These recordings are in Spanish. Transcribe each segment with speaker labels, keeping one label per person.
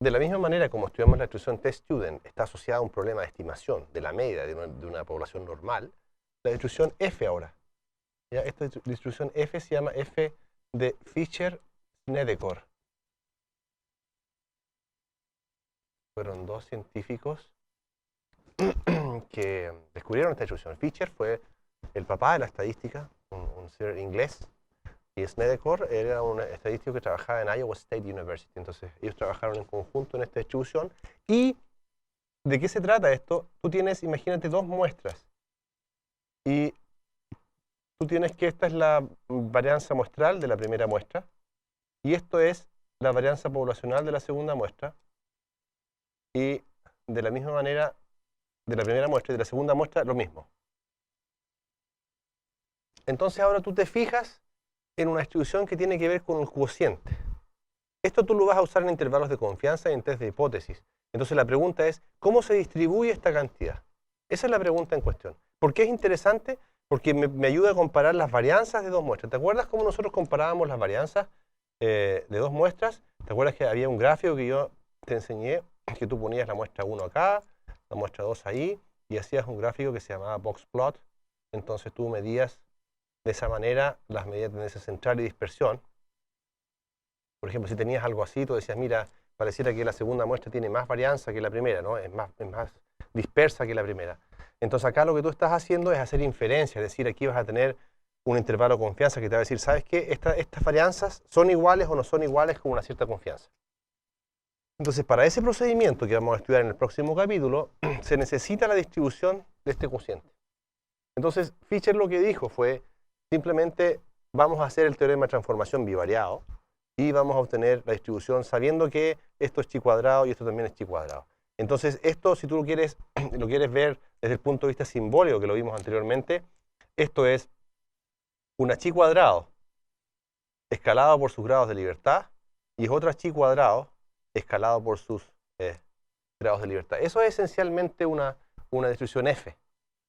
Speaker 1: De la misma manera como estudiamos la distribución test-student está asociada a un problema de estimación de la media de una población normal, la distribución F ahora. ¿Ya? Esta distribución F se llama F de Fisher-Snedeker. Fueron dos científicos que descubrieron esta distribución. Fisher fue el papá de la estadística, un ser inglés, y Snedeker era un estadístico que trabajaba en Iowa State University. Entonces ellos trabajaron en conjunto en esta distribución. ¿Y de qué se trata esto? Tú tienes, imagínate, dos muestras. Y tú tienes que esta es la varianza muestral de la primera muestra. Y esto es la varianza poblacional de la segunda muestra. Y de la misma manera, de la primera muestra y de la segunda muestra, lo mismo. Entonces ahora tú te fijas en una distribución que tiene que ver con el cociente. Esto tú lo vas a usar en intervalos de confianza y en test de hipótesis. Entonces la pregunta es, ¿cómo se distribuye esta cantidad? Esa es la pregunta en cuestión. ¿Por qué es interesante? Porque me ayuda a comparar las varianzas de dos muestras. ¿Te acuerdas cómo nosotros comparábamos las varianzas de dos muestras? ¿Te acuerdas que había un gráfico que yo te enseñé, que tú ponías la muestra 1 acá, la muestra 2 ahí, y hacías un gráfico que se llamaba box plot? Entonces tú medías de esa manera las medidas de tendencia central y dispersión. Por ejemplo, si tenías algo así, tú decías, mira, pareciera que la segunda muestra tiene más varianza que la primera, ¿no? Es más dispersa que la primera. Entonces acá lo que tú estás haciendo es hacer inferencia, es decir, aquí vas a tener un intervalo de confianza que te va a decir, ¿sabes qué? Estas varianzas son iguales o no son iguales con una cierta confianza. Entonces, para ese procedimiento que vamos a estudiar en el próximo capítulo, se necesita la distribución de este cociente. Entonces, Fisher lo que dijo fue, simplemente vamos a hacer el teorema de transformación bivariado y vamos a obtener la distribución sabiendo que esto es chi cuadrado y esto también es chi cuadrado. Entonces, esto, si tú lo quieres ver desde el punto de vista simbólico, que lo vimos anteriormente, esto es una chi cuadrado escalado por sus grados de libertad y es otra chi cuadrado escalado por sus grados de libertad. Eso es esencialmente una distribución F.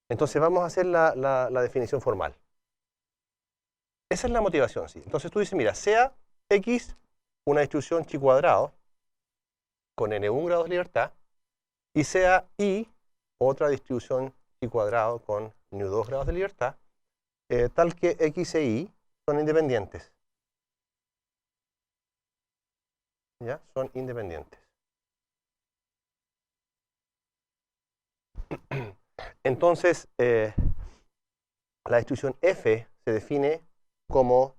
Speaker 1: Entonces vamos a hacer la definición formal. Esa es la motivación, sí. Entonces tú dices, mira, sea X una distribución chi cuadrado con n1 grados de libertad y sea Y otra distribución chi cuadrado con nu2 grados de libertad, tal que X e Y son independientes. ¿Ya? Son independientes. Entonces, la distribución F se define como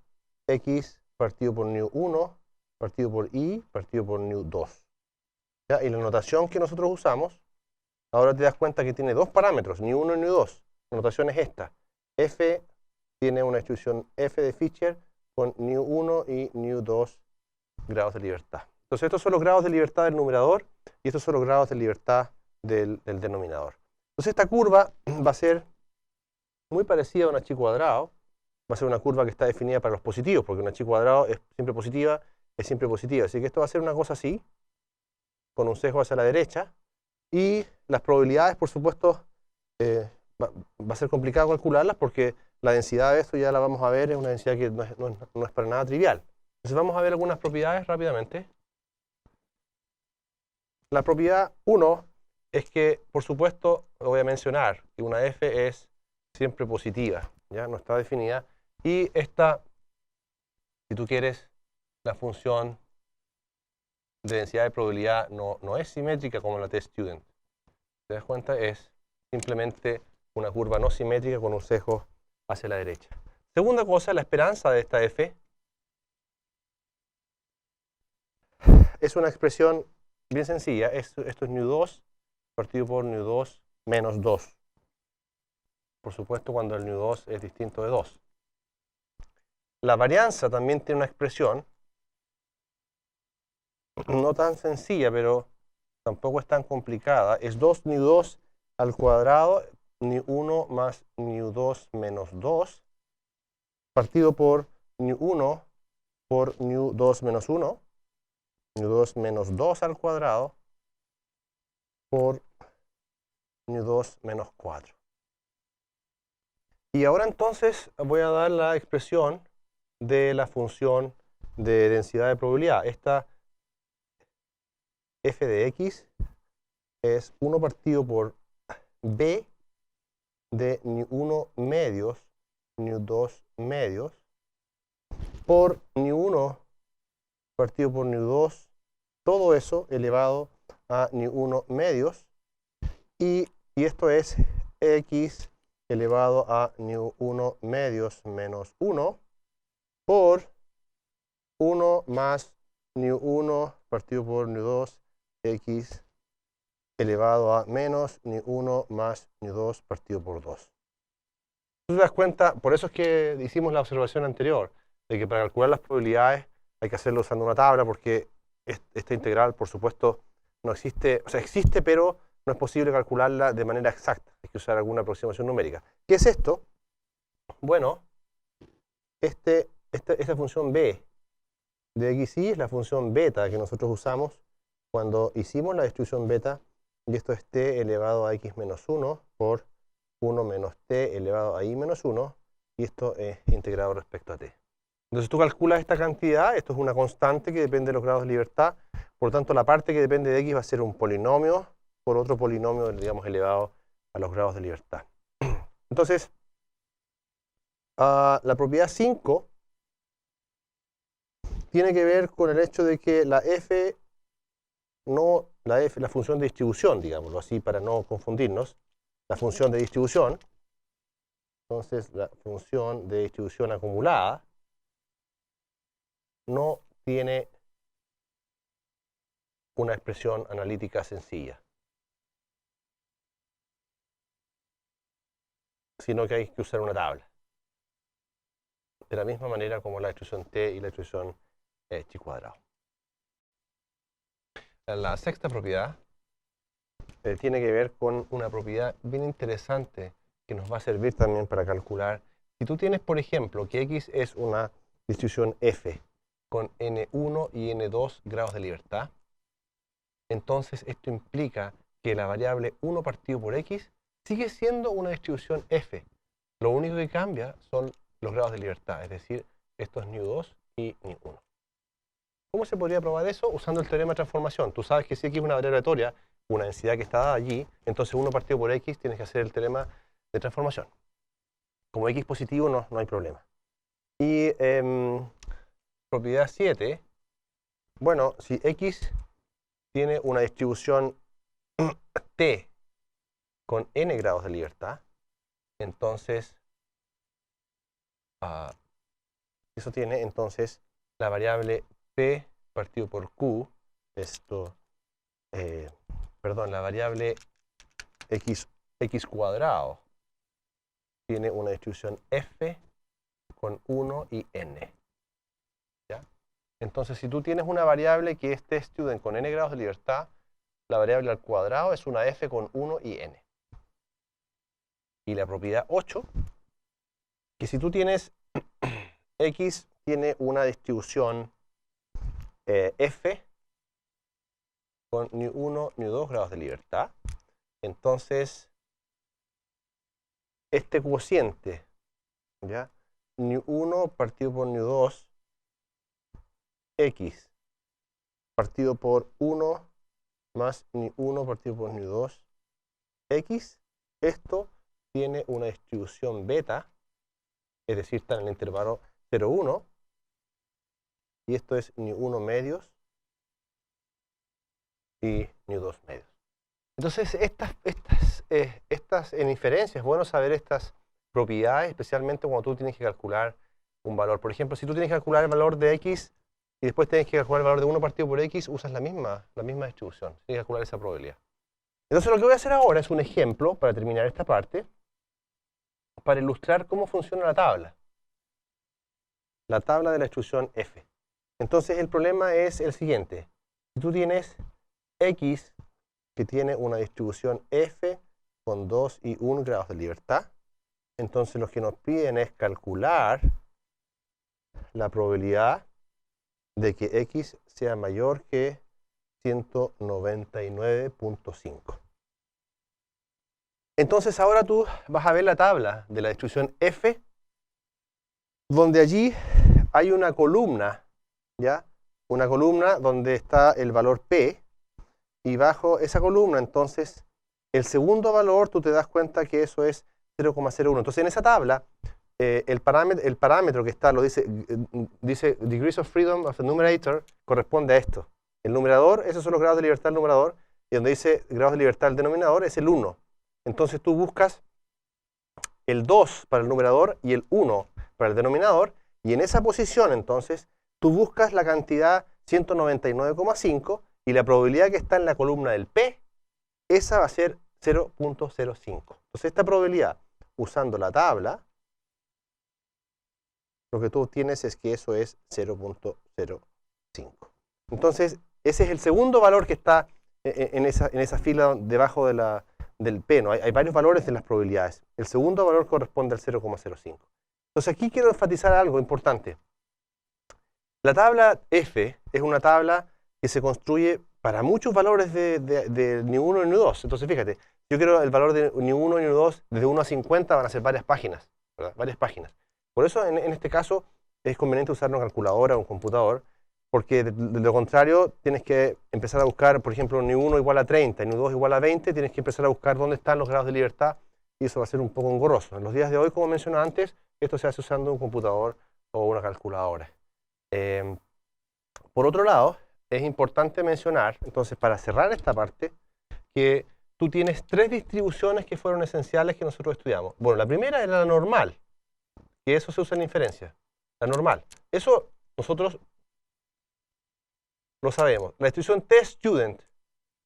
Speaker 1: X partido por nu1, partido por Y, partido por nu2. ¿Ya? Y la notación que nosotros usamos, ahora te das cuenta que tiene dos parámetros, nu1 y nu2. La notación es esta. F tiene una distribución F de Fisher con nu1 y nu2 grados de libertad. Entonces, estos son los grados de libertad del numerador y estos son los grados de libertad del denominador. Entonces, esta curva va a ser muy parecida a una chi cuadrado. Va a ser una curva que está definida para los positivos, porque una chi cuadrado es siempre positiva, es siempre positiva. Así que esto va a ser una cosa así, con un sesgo hacia la derecha. Y las probabilidades, por supuesto, va a ser complicado calcularlas porque la densidad de esto ya la vamos a ver, es una densidad que no es para nada trivial. Entonces vamos a ver algunas propiedades rápidamente. La propiedad 1 es que, por supuesto, lo voy a mencionar, que una f es siempre positiva, ¿ya? No está definida. Y esta, si tú quieres, la función de densidad de probabilidad no es simétrica como la test-student. ¿Te das cuenta? Es simplemente una curva no simétrica con un sesgo hacia la derecha. Segunda cosa, la esperanza de esta f es una expresión bien sencilla. Esto es nu2 partido por nu2 menos 2. Por supuesto, cuando el nu2 es distinto de 2. La varianza también tiene una expresión no tan sencilla, pero tampoco es tan complicada. Es 2 nu2 al cuadrado, nu1 más nu2 menos 2, partido por nu1 por nu2 menos 1, nu2 menos 2 al cuadrado, por nu2 menos 4. Y ahora entonces voy a dar la expresión de la función de densidad de probabilidad. Esta f de x es 1 partido por b de nu1 medios, nu2 medios, por nu1 partido por nu2, todo eso elevado a nu1 medios, y esto es x elevado a nu1 medios menos 1 por 1 más nu1 partido por nu2 x elevado a menos nu1 más nu2 partido por 2. Tú te das cuenta, por eso es que hicimos la observación anterior, de que para calcular las probabilidades hay que hacerlo usando una tabla, porque esta integral, por supuesto, no existe, o sea, existe, pero no es posible calcularla de manera exacta. Hay que usar alguna aproximación numérica. ¿Qué es esto? Bueno, esta función b de xy es la función beta que nosotros usamos cuando hicimos la distribución beta, y esto es t elevado a x menos 1 por 1 menos t elevado a y menos 1, y esto es integrado respecto a t. Entonces tú calculas esta cantidad, esto es una constante que depende de los grados de libertad, por lo tanto la parte que depende de x va a ser un polinomio por otro polinomio, digamos, elevado a los grados de libertad. Entonces, la propiedad 5 tiene que ver con el hecho de que la función de distribución, digámoslo así para no confundirnos, la función de distribución, entonces la función de distribución acumulada no tiene una expresión analítica sencilla, sino que hay que usar una tabla. De la misma manera como la distribución t y la distribución chi cuadrado. La sexta propiedad tiene que ver con una propiedad bien interesante que nos va a servir también para calcular. Si tú tienes, por ejemplo, que x es una distribución f con n1 y n2 grados de libertad, entonces esto implica que la variable 1 partido por x sigue siendo una distribución f. Lo único que cambia son los grados de libertad, es decir, esto es nu2 y nu1. ¿Cómo se podría probar eso? Usando el teorema de transformación. Tú sabes que si x es una variable aleatoria, una densidad que está dada allí, entonces 1 partido por x tienes que hacer el teorema de transformación. Como x positivo no hay problema. Y propiedad 7, bueno, si x tiene una distribución t con n grados de libertad, entonces eso tiene entonces la variable p partido por q, la variable x cuadrado tiene una distribución f con 1 y n. ¿Ya? Entonces, si tú tienes una variable que es t_student con n grados de libertad, la variable al cuadrado es una f con 1 y n. Y la propiedad 8, que si tú tienes x tiene una distribución f con nu1, nu2 grados de libertad, entonces este cociente, ¿ya? nu1 partido por nu2, x partido por 1 más nu1 partido por nu2, x, esto tiene una distribución beta, es decir, está en el intervalo 0, 1, y esto es nu1 medios y nu2 medios. Entonces, estas en inferencia, es bueno saber estas propiedades, especialmente cuando tú tienes que calcular un valor. Por ejemplo, si tú tienes que calcular el valor de x y después tienes que calcular el valor de 1 partido por x, usas la misma distribución. Tienes que calcular esa probabilidad. Entonces, lo que voy a hacer ahora es un ejemplo para terminar esta parte, para ilustrar cómo funciona la tabla. La tabla de la distribución f. Entonces, el problema es el siguiente. Si tú tienes x que tiene una distribución f con 2 y 1 grados de libertad, entonces lo que nos piden es calcular la probabilidad de que x sea mayor que 199.5. Entonces ahora tú vas a ver la tabla de la distribución f, donde allí hay una columna, ¿ya? Una columna donde está el valor p, y bajo esa columna, entonces, el segundo valor tú te das cuenta que eso es 0,01. Entonces, en esa tabla, el parámetro que está, dice degrees of freedom of the numerator, corresponde a esto. El numerador, esos son los grados de libertad del numerador, y donde dice grados de libertad del denominador es el 1. Entonces tú buscas el 2 para el numerador y el 1 para el denominador, y en esa posición, entonces, tú buscas la cantidad 199,5 y la probabilidad que está en la columna del P, esa va a ser 0,05. Entonces esta probabilidad, usando la tabla, lo que tú obtienes es que eso es 0,05. Entonces, ese es el segundo valor que está en esa fila debajo del P, ¿no? Hay varios valores de las probabilidades. El segundo valor corresponde al 0,05. Entonces aquí quiero enfatizar algo importante. La tabla F es una tabla que se construye para muchos valores de ν1 y ν2. Entonces fíjate, yo quiero el valor de ν1 y ν2 desde 1 a 50 van a ser varias páginas, ¿verdad? Varias páginas. Por eso en este caso es conveniente usar una calculadora o un computador, porque de lo contrario tienes que empezar a buscar, por ejemplo, ν1 igual a 30 y ν2 igual a 20, tienes que empezar a buscar dónde están los grados de libertad y eso va a ser un poco engorroso. En los días de hoy, como mencioné antes, esto se hace usando un computador o una calculadora. Por otro lado, es importante mencionar, entonces, para cerrar esta parte, que tú tienes tres distribuciones que fueron esenciales que nosotros estudiamos. Bueno, la primera era la normal, que eso se usa en inferencia, la normal. Eso nosotros lo sabemos. La distribución t-student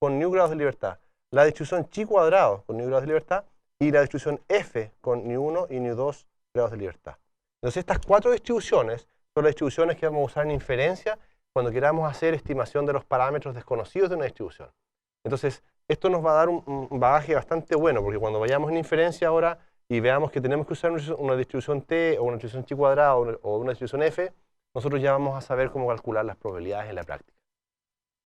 Speaker 1: con ν grados de libertad, la distribución chi cuadrado con ν grados de libertad y la distribución f con ν1 y ν2 grados de libertad. Entonces, estas cuatro distribuciones son las distribuciones que vamos a usar en inferencia cuando queramos hacer estimación de los parámetros desconocidos de una distribución. Entonces, esto nos va a dar un bagaje bastante bueno, porque cuando vayamos en inferencia ahora y veamos que tenemos que usar una distribución t o una distribución chi cuadrado o una distribución f, nosotros ya vamos a saber cómo calcular las probabilidades en la práctica.